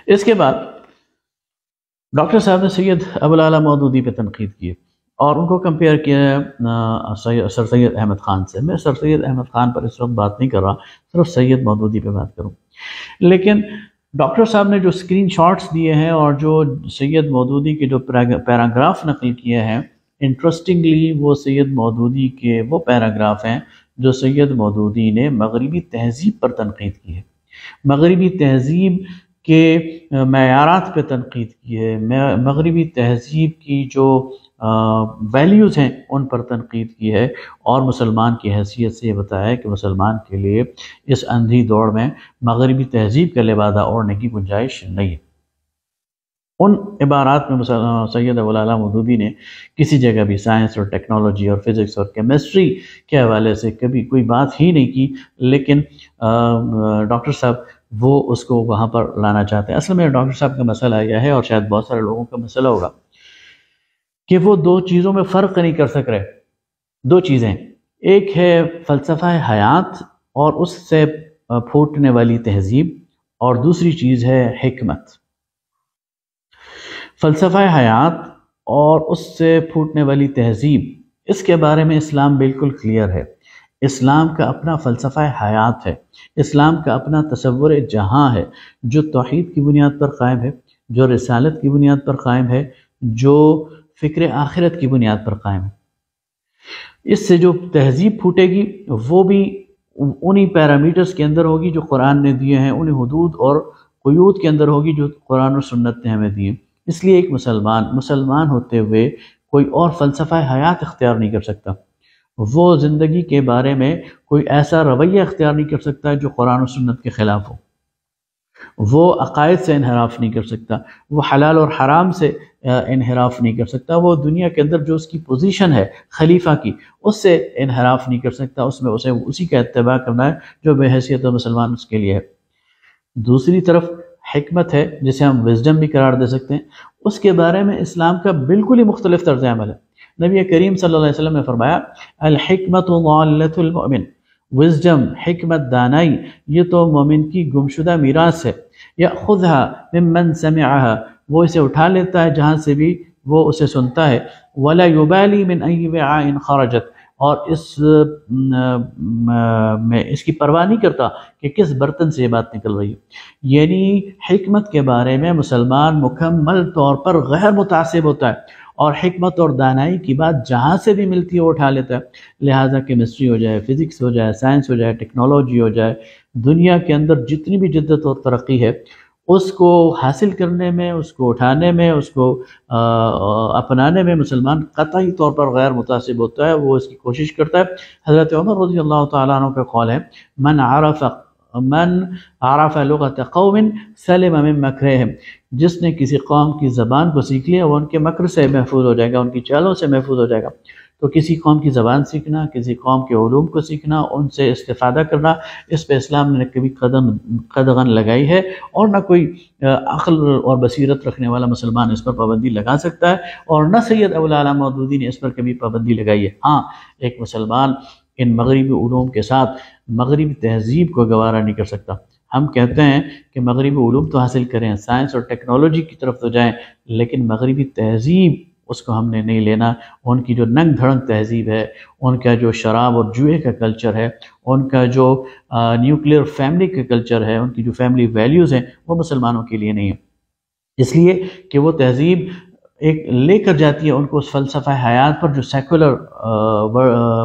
اس کے بعد ڈاکٹر صاحب نے سید ابوالعلا مودودی پہ تنقید کی اور ان کو کمپیئر کیا سر سید احمد خان سے۔ میں سر سید احمد خان پر اس وقت بات نہیں کر رہا، صرف سید مودودی پہ بات کروں۔ لیکن ڈاکٹر صاحب نے جو اسکرین شاٹس دیے ہیں اور جو سید مودودی کے جو پیراگراف نقل کیے ہیں، انٹرسٹنگلی وہ سید مودودی کے وہ پیراگراف ہیں جو سید مودودی نے مغربی تہذیب پر تنقید کی ہے، مغربی تہذیب کے معیارات پہ تنقید کی ہے، مغربی تہذیب کی جو ویلیوز ہیں ان پر تنقید کی ہے، اور مسلمان کی حیثیت سے یہ بتایا ہے کہ مسلمان کے لیے اس اندھی دوڑ میں مغربی تہذیب کا لبادہ اوڑھنے کی گنجائش نہیں ہے۔ ان عبارات میں سید ابوالعلا مودودی نے کسی جگہ بھی سائنس اور ٹیکنالوجی اور فزکس اور کیمسٹری کے حوالے سے کبھی کوئی بات ہی نہیں کی، لیکن ڈاکٹر صاحب وہ اس کو وہاں پر لانا چاہتے ہیں۔ اصل میں ڈاکٹر صاحب کا مسئلہ یہ ہے، اور شاید بہت سارے لوگوں کا مسئلہ ہوگا، کہ وہ دو چیزوں میں فرق نہیں کر سک رہے۔ دو چیزیں، ایک ہے فلسفہ حیات اور اس سے پھوٹنے والی تہذیب، اور دوسری چیز ہے حکمت۔ فلسفہ حیات اور اس سے پھوٹنے والی تہذیب، اس کے بارے میں اسلام بالکل کلیئر ہے۔ اسلام کا اپنا فلسفہ حیات ہے، اسلام کا اپنا تصور جہاں ہے، جو توحید کی بنیاد پر قائم ہے، جو رسالت کی بنیاد پر قائم ہے، جو فکر آخرت کی بنیاد پر قائم ہے۔ اس سے جو تہذیب پھوٹے گی وہ بھی انہی پیرامیٹرز کے اندر ہوگی جو قرآن نے دیے ہیں، انہی حدود اور قیود کے اندر ہوگی جو قرآن و سنت نے ہمیں دیے۔ اس لیے ایک مسلمان ہوتے ہوئے کوئی اور فلسفہ حیات اختیار نہیں کر سکتا، وہ زندگی کے بارے میں کوئی ایسا رویہ اختیار نہیں کر سکتا جو قرآن و سنت کے خلاف ہو، وہ عقائد سے انحراف نہیں کر سکتا، وہ حلال اور حرام سے انحراف نہیں کر سکتا، وہ دنیا کے اندر جو اس کی پوزیشن ہے خلیفہ کی، اس سے انحراف نہیں کر سکتا، اس میں اسے اسی کا اتباع کرنا ہے جو بحیثیت مسلمان اس کے لیے ہے۔ دوسری طرف حکمت ہے، جسے ہم وزڈم بھی قرار دے سکتے ہیں، اس کے بارے میں اسلام کا بالکل ہی مختلف طرز عمل ہے۔ نبی کریم صلی اللہ علیہ وسلم نے فرمایا الحکمت ضالۃ المؤمن، وزڈم، حکمت، دانائی، یہ تو مومن کی گمشدہ میراث ہے۔ یأخذها ممن سمعها، وہ اسے اٹھا لیتا ہے جہاں سے بھی وہ اسے سنتا ہے، ولا یبالی من ای وعاء خرجت، اور اس کی پرواہ نہیں کرتا کہ کس برتن سے یہ بات نکل رہی ہے۔ یعنی حکمت کے بارے میں مسلمان مکمل طور پر غیر متعصب ہوتا ہے، اور حکمت اور دانائی کی بات جہاں سے بھی ملتی ہے وہ اٹھا لیتا ہے۔ لہٰذا کیمسٹری ہو جائے، فزکس ہو جائے، سائنس ہو جائے، ٹیکنالوجی ہو جائے، دنیا کے اندر جتنی بھی جدت اور ترقی ہے، اس کو حاصل کرنے میں، اس کو اٹھانے میں، اس کو اپنانے میں مسلمان قطعی طور پر غیر متعصب ہوتا ہے، وہ اس کی کوشش کرتا ہے۔ حضرت عمر رضی اللہ تعالیٰ عنہ کا قول ہے من عرف لغت قوم سلم من مکرہم، جس نے کسی قوم کی زبان کو سیکھ لیا وہ ان کے مکر سے محفوظ ہو جائے گا، ان کی چالوں سے محفوظ ہو جائے گا۔ تو کسی قوم کی زبان سیکھنا، کسی قوم کے علوم کو سیکھنا، ان سے استفادہ کرنا، اس پہ اسلام نے کبھی قدغن لگائی ہے، اور نہ کوئی عقل اور بصیرت رکھنے والا مسلمان اس پر پابندی لگا سکتا ہے، اور نہ سید ابوالعلا مودودی نے اس پر کبھی پابندی لگائی ہے۔ ہاں، ایک مسلمان ان مغربی علوم کے ساتھ مغربی تہذیب کو گوارا نہیں کر سکتا۔ ہم کہتے ہیں کہ مغربی علوم تو حاصل کریں، سائنس اور ٹیکنالوجی کی طرف تو جائیں، لیکن مغربی تہذیب اس کو ہم نے نہیں لینا۔ ان کی جو ننگ دھڑنگ تہذیب ہے، ان کا جو شراب اور جوئے کا کلچر ہے، ان کا جو نیوکلیئر فیملی کا کلچر ہے، ان کی جو فیملی ویلیوز ہیں، وہ مسلمانوں کے لیے نہیں ہے، اس لیے کہ وہ تہذیب ایک لے کر جاتی ہے ان کو اس فلسفہ حیات پر جو سیکولر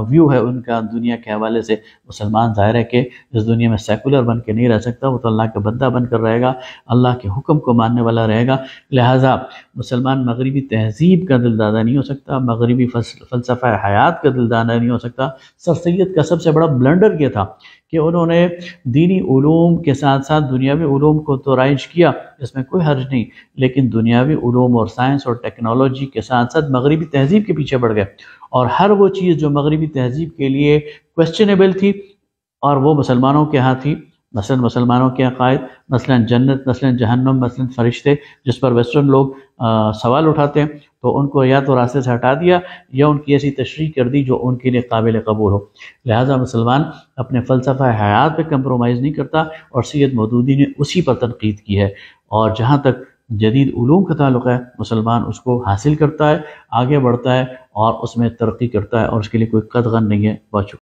ویو ہے ان کا دنیا کے حوالے سے۔ مسلمان ظاہر ہے کہ اس دنیا میں سیکولر بن کے نہیں رہ سکتا، وہ تو اللہ کا بندہ بن کر رہے گا، اللہ کے حکم کو ماننے والا رہے گا۔ لہٰذا مسلمان مغربی تہذیب کا دلدادہ نہیں ہو سکتا، مغربی فلسفہ حیات کا دلدادہ نہیں ہو سکتا۔ سر سید کا سب سے بڑا بلنڈر یہ تھا کہ انہوں نے دینی علوم کے ساتھ ساتھ دنیاوی علوم کو تو رائج کیا، اس میں کوئی حرج نہیں، لیکن دنیاوی علوم اور سائنس اور ٹیکنالوجی کے ساتھ ساتھ مغربی تہذیب کے پیچھے پڑ گئے، اور ہر وہ چیز جو مغربی تہذیب کے لیے کویسچنیبل تھی اور وہ مسلمانوں کے ہاں تھی، مثلا مسلمانوں کے عقائد، مثلا جنت، مثلا جہنم، مثلا فرشتے، جس پر ویسٹرن لوگ سوال اٹھاتے ہیں، تو ان کو یا تو راستے سے ہٹا دیا یا ان کی ایسی تشریح کر دی جو ان کے لیے قابل قبول ہو۔ لہٰذا مسلمان اپنے فلسفہ حیات پہ کمپرومائز نہیں کرتا، اور سید مودودی نے اسی پر تنقید کی ہے، اور جہاں تک جدید علوم کا تعلق ہے مسلمان اس کو حاصل کرتا ہے، آگے بڑھتا ہے اور اس میں ترقی کرتا ہے، اور اس کے لیے کوئی قدغن نہیں ہے۔ بہت شکریہ۔